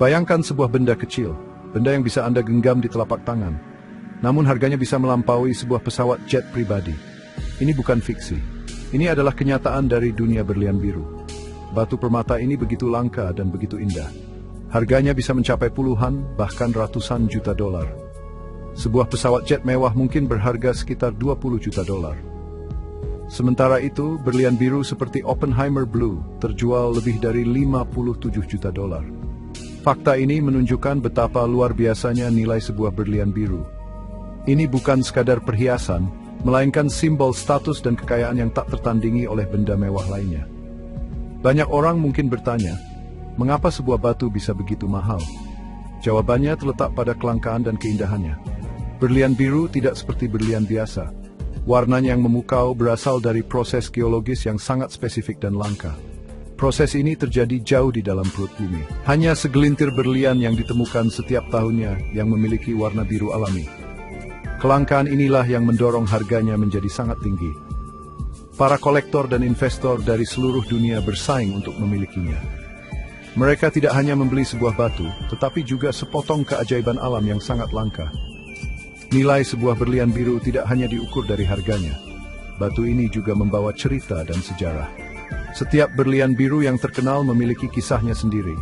Bayangkan sebuah benda kecil, benda yang bisa Anda genggam di telapak tangan, namun harganya bisa melampaui sebuah pesawat jet pribadi. Ini bukan fiksi. Ini adalah kenyataan dari dunia berlian biru. Batu permata ini begitu langka dan begitu indah. Harganya bisa mencapai puluhan, bahkan ratusan juta dolar. Sebuah pesawat jet mewah mungkin berharga sekitar 20 juta dolar. Sementara itu, berlian biru seperti Oppenheimer Blue terjual lebih dari 57 juta dolar. Fakta ini menunjukkan betapa luar biasanya nilai sebuah berlian biru. Ini bukan sekadar perhiasan, melainkan simbol status dan kekayaan yang tak tertandingi oleh benda mewah lainnya. Banyak orang mungkin bertanya, mengapa sebuah batu bisa begitu mahal? Jawabannya terletak pada kelangkaan dan keindahannya. Berlian biru tidak seperti berlian biasa. Warnanya yang memukau berasal dari proses geologis yang sangat spesifik dan langka. Proses ini terjadi jauh di dalam perut bumi. Hanya segelintir berlian yang ditemukan setiap tahunnya yang memiliki warna biru alami. Kelangkaan inilah yang mendorong harganya menjadi sangat tinggi. Para kolektor dan investor dari seluruh dunia bersaing untuk memilikinya. Mereka tidak hanya membeli sebuah batu, tetapi juga sepotong keajaiban alam yang sangat langka. Nilai sebuah berlian biru tidak hanya diukur dari harganya. Batu ini juga membawa cerita dan sejarah. Setiap berlian biru yang terkenal memiliki kisahnya sendiri.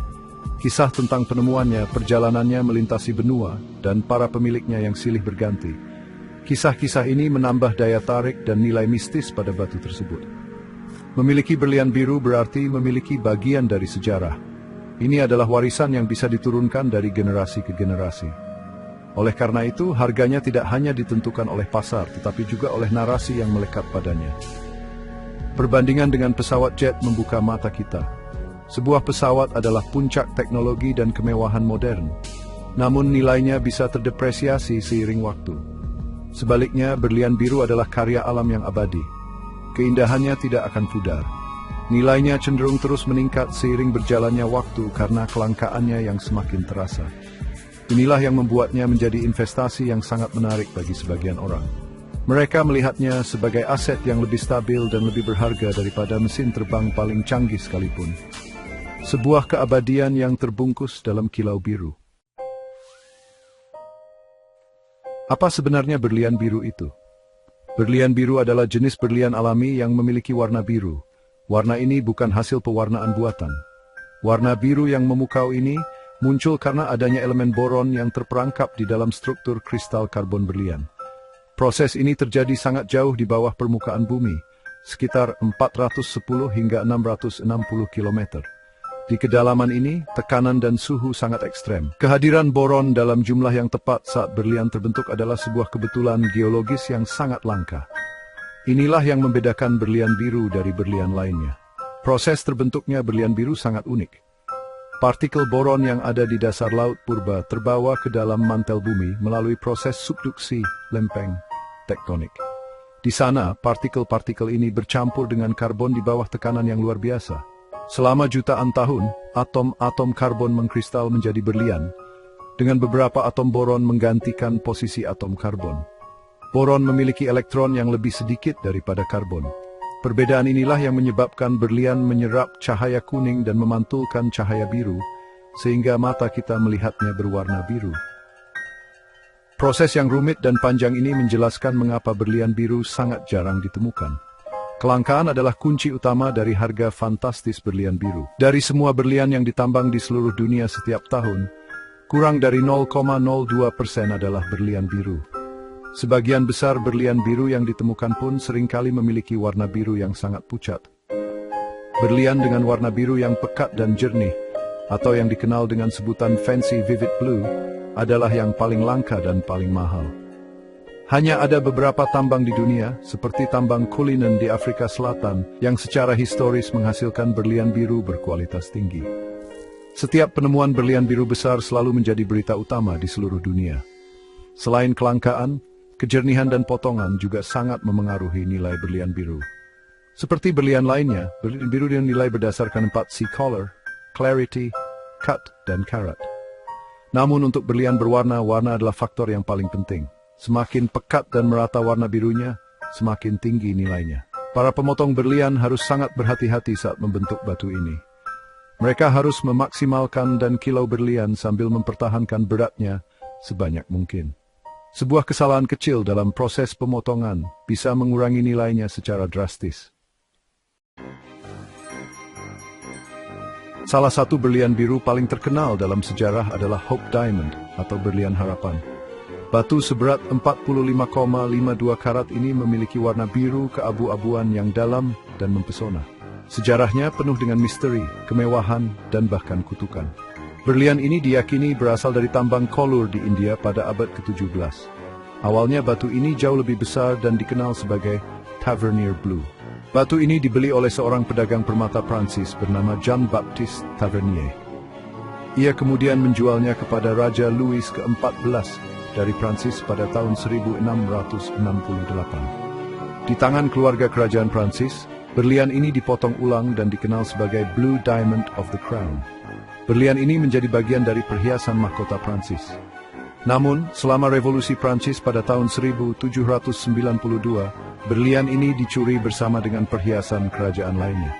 Kisah tentang penemuannya, perjalanannya melintasi benua, dan para pemiliknya yang silih berganti. Kisah-kisah ini menambah daya tarik dan nilai mistis pada batu tersebut. Memiliki berlian biru berarti memiliki bagian dari sejarah. Ini adalah warisan yang bisa diturunkan dari generasi ke generasi. Oleh karena itu, harganya tidak hanya ditentukan oleh pasar, tetapi juga oleh narasi yang melekat padanya. Perbandingan dengan pesawat jet membuka mata kita. Sebuah pesawat adalah puncak teknologi dan kemewahan modern, namun nilainya bisa terdepresiasi seiring waktu. Sebaliknya, berlian biru adalah karya alam yang abadi. Keindahannya tidak akan pudar. Nilainya cenderung terus meningkat seiring berjalannya waktu karena kelangkaannya yang semakin terasa. Inilah yang membuatnya menjadi investasi yang sangat menarik bagi sebagian orang. Mereka melihatnya sebagai aset yang lebih stabil dan lebih berharga daripada mesin terbang paling canggih sekalipun. Sebuah keabadian yang terbungkus dalam kilau biru. Apa sebenarnya berlian biru itu? Berlian biru adalah jenis berlian alami yang memiliki warna biru. Warna ini bukan hasil pewarnaan buatan. Warna biru yang memukau ini muncul karena adanya elemen boron yang terperangkap di dalam struktur kristal karbon berlian. Proses ini terjadi sangat jauh di bawah permukaan bumi, sekitar 410 hingga 660 km. Di kedalaman ini, tekanan dan suhu sangat ekstrem. Kehadiran boron dalam jumlah yang tepat saat berlian terbentuk adalah sebuah kebetulan geologis yang sangat langka. Inilah yang membedakan berlian biru dari berlian lainnya. Proses terbentuknya berlian biru sangat unik. Partikel boron yang ada di dasar laut purba terbawa ke dalam mantel bumi melalui proses subduksi lempeng tektonik. Di sana, partikel-partikel ini bercampur dengan karbon di bawah tekanan yang luar biasa. Selama jutaan tahun, atom-atom karbon mengkristal menjadi berlian, dengan beberapa atom boron menggantikan posisi atom karbon. Boron memiliki elektron yang lebih sedikit daripada karbon. Perbedaan inilah yang menyebabkan berlian menyerap cahaya kuning dan memantulkan cahaya biru, sehingga mata kita melihatnya berwarna biru. Proses yang rumit dan panjang ini menjelaskan mengapa berlian biru sangat jarang ditemukan. Kelangkaan adalah kunci utama dari harga fantastis berlian biru. Dari semua berlian yang ditambang di seluruh dunia setiap tahun, kurang dari 0,02% adalah berlian biru. Sebagian besar berlian biru yang ditemukan pun seringkali memiliki warna biru yang sangat pucat. Berlian dengan warna biru yang pekat dan jernih, atau yang dikenal dengan sebutan fancy vivid blue, adalah yang paling langka dan paling mahal. Hanya ada beberapa tambang di dunia, seperti tambang Cullinan di Afrika Selatan, yang secara historis menghasilkan berlian biru berkualitas tinggi. Setiap penemuan berlian biru besar selalu menjadi berita utama di seluruh dunia. Selain kelangkaan, kejernihan dan potongan juga sangat memengaruhi nilai berlian biru. Seperti berlian lainnya, berlian biru dinilai berdasarkan 4C color, clarity, cut, dan karat. Namun untuk berlian berwarna, warna adalah faktor yang paling penting. Semakin pekat dan merata warna birunya, semakin tinggi nilainya. Para pemotong berlian harus sangat berhati-hati saat membentuk batu ini. Mereka harus memaksimalkan dan kilau berlian sambil mempertahankan beratnya sebanyak mungkin. Sebuah kesalahan kecil dalam proses pemotongan bisa mengurangi nilainya secara drastis. Salah satu berlian biru paling terkenal dalam sejarah adalah Hope Diamond atau berlian harapan. Batu seberat 45,52 karat ini memiliki warna biru keabu-abuan yang dalam dan mempesona. Sejarahnya penuh dengan misteri, kemewahan, dan bahkan kutukan. Berlian ini diyakini berasal dari tambang Kollur di India pada abad ke-17. Awalnya batu ini jauh lebih besar dan dikenal sebagai Tavernier Blue. Batu ini dibeli oleh seorang pedagang permata Prancis bernama Jean-Baptiste Tavernier. Ia kemudian menjualnya kepada Raja Louis ke-14 dari Prancis pada tahun 1668. Di tangan keluarga kerajaan Prancis, berlian ini dipotong ulang dan dikenal sebagai Blue Diamond of the Crown. Berlian ini menjadi bagian dari perhiasan mahkota Prancis. Namun, selama revolusi Prancis pada tahun 1792, berlian ini dicuri bersama dengan perhiasan kerajaan lainnya.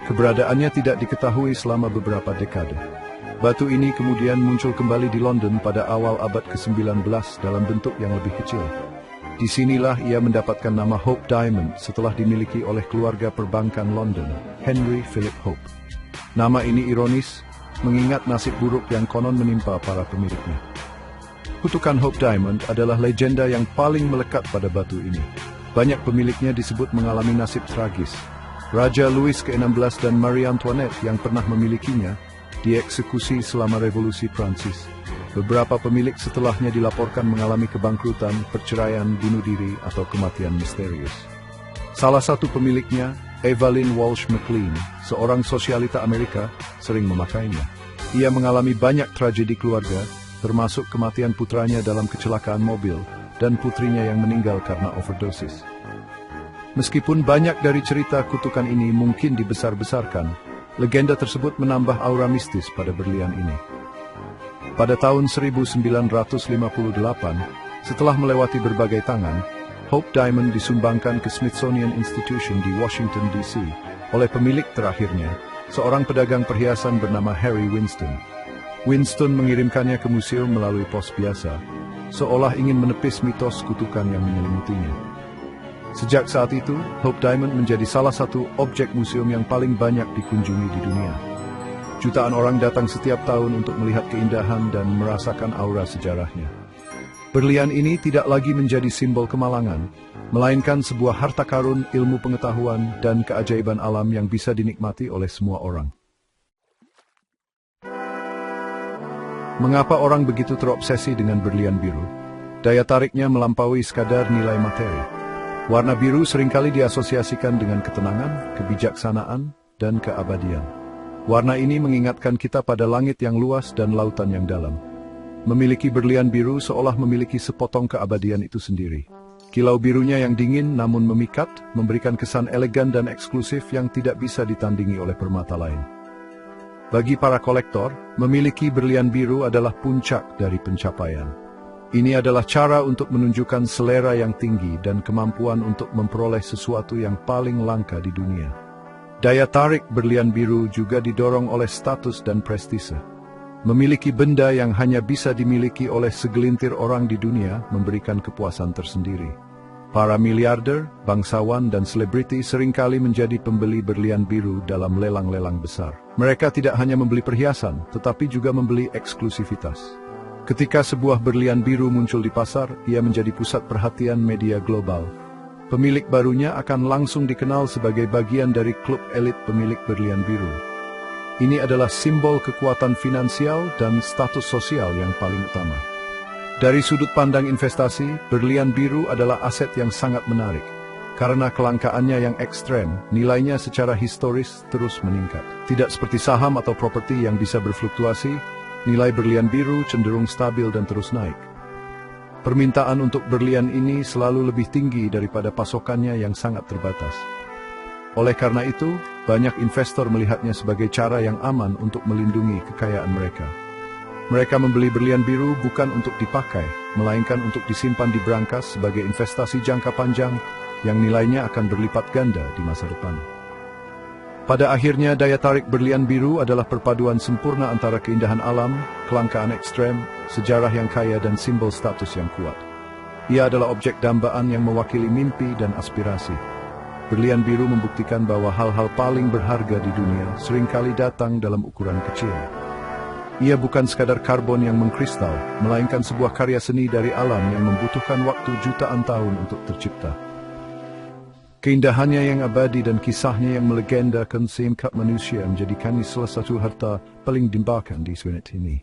Keberadaannya tidak diketahui selama beberapa dekade. Batu ini kemudian muncul kembali di London pada awal abad ke-19 dalam bentuk yang lebih kecil. Disinilah ia mendapatkan nama Hope Diamond setelah dimiliki oleh keluarga perbankan London, Henry Philip Hope. Nama ini ironis, mengingat nasib buruk yang konon menimpa para pemiliknya. Kutukan Hope Diamond adalah legenda yang paling melekat pada batu ini. Banyak pemiliknya disebut mengalami nasib tragis. Raja Louis ke-16 dan Marie Antoinette yang pernah memilikinya dieksekusi selama revolusi Prancis. Beberapa pemilik setelahnya dilaporkan mengalami kebangkrutan, perceraian, bunuh diri, atau kematian misterius. Salah satu pemiliknya, Evelyn Walsh McLean, seorang sosialita Amerika, sering memakainya. Ia mengalami banyak tragedi keluarga, termasuk kematian putranya dalam kecelakaan mobil, dan putrinya yang meninggal karena overdosis. Meskipun banyak dari cerita kutukan ini mungkin dibesar-besarkan, legenda tersebut menambah aura mistis pada berlian ini. Pada tahun 1958, setelah melewati berbagai tangan, Hope Diamond disumbangkan ke Smithsonian Institution di Washington, D.C. oleh pemilik terakhirnya, seorang pedagang perhiasan bernama Harry Winston. Winston mengirimkannya ke museum melalui pos biasa, seolah ingin menepis mitos kutukan yang menyelimutinya. Sejak saat itu, Hope Diamond menjadi salah satu objek museum yang paling banyak dikunjungi di dunia. Jutaan orang datang setiap tahun untuk melihat keindahan dan merasakan aura sejarahnya. Berlian ini tidak lagi menjadi simbol kemalangan, melainkan sebuah harta karun ilmu pengetahuan dan keajaiban alam yang bisa dinikmati oleh semua orang. Mengapa orang begitu terobsesi dengan berlian biru? Daya tariknya melampaui sekadar nilai materi. Warna biru seringkali diasosiasikan dengan ketenangan, kebijaksanaan, dan keabadian. Warna ini mengingatkan kita pada langit yang luas dan lautan yang dalam. Memiliki berlian biru seolah memiliki sepotong keabadian itu sendiri. Kilau birunya yang dingin namun memikat, memberikan kesan elegan dan eksklusif yang tidak bisa ditandingi oleh permata lain. Bagi para kolektor, memiliki berlian biru adalah puncak dari pencapaian. Ini adalah cara untuk menunjukkan selera yang tinggi dan kemampuan untuk memperoleh sesuatu yang paling langka di dunia. Daya tarik berlian biru juga didorong oleh status dan prestise. Memiliki benda yang hanya bisa dimiliki oleh segelintir orang di dunia memberikan kepuasan tersendiri. Para miliarder, bangsawan, dan selebriti seringkali menjadi pembeli berlian biru dalam lelang-lelang besar. Mereka tidak hanya membeli perhiasan, tetapi juga membeli eksklusivitas. Ketika sebuah berlian biru muncul di pasar, ia menjadi pusat perhatian media global. Pemilik barunya akan langsung dikenal sebagai bagian dari klub elit pemilik berlian biru. Ini adalah simbol kekuatan finansial dan status sosial yang paling utama. Dari sudut pandang investasi, berlian biru adalah aset yang sangat menarik. Karena kelangkaannya yang ekstrem, nilainya secara historis terus meningkat. Tidak seperti saham atau properti yang bisa berfluktuasi, nilai berlian biru cenderung stabil dan terus naik. Permintaan untuk berlian ini selalu lebih tinggi daripada pasokannya yang sangat terbatas. Oleh karena itu, banyak investor melihatnya sebagai cara yang aman untuk melindungi kekayaan mereka. Mereka membeli berlian biru bukan untuk dipakai, melainkan untuk disimpan di brankas sebagai investasi jangka panjang yang nilainya akan berlipat ganda di masa depan. Pada akhirnya, daya tarik berlian biru adalah perpaduan sempurna antara keindahan alam, kelangkaan ekstrem, sejarah yang kaya, dan simbol status yang kuat. Ia adalah objek dambaan yang mewakili mimpi dan aspirasi. Berlian biru membuktikan bahwa hal-hal paling berharga di dunia seringkali datang dalam ukuran kecil. Ia bukan sekadar karbon yang mengkristal, melainkan sebuah karya seni dari alam yang membutuhkan waktu jutaan tahun untuk tercipta. Keindahannya yang abadi dan kisahnya yang melegendakan seimkat manusia menjadikannya salah satu harta paling dimbakan di planet ini.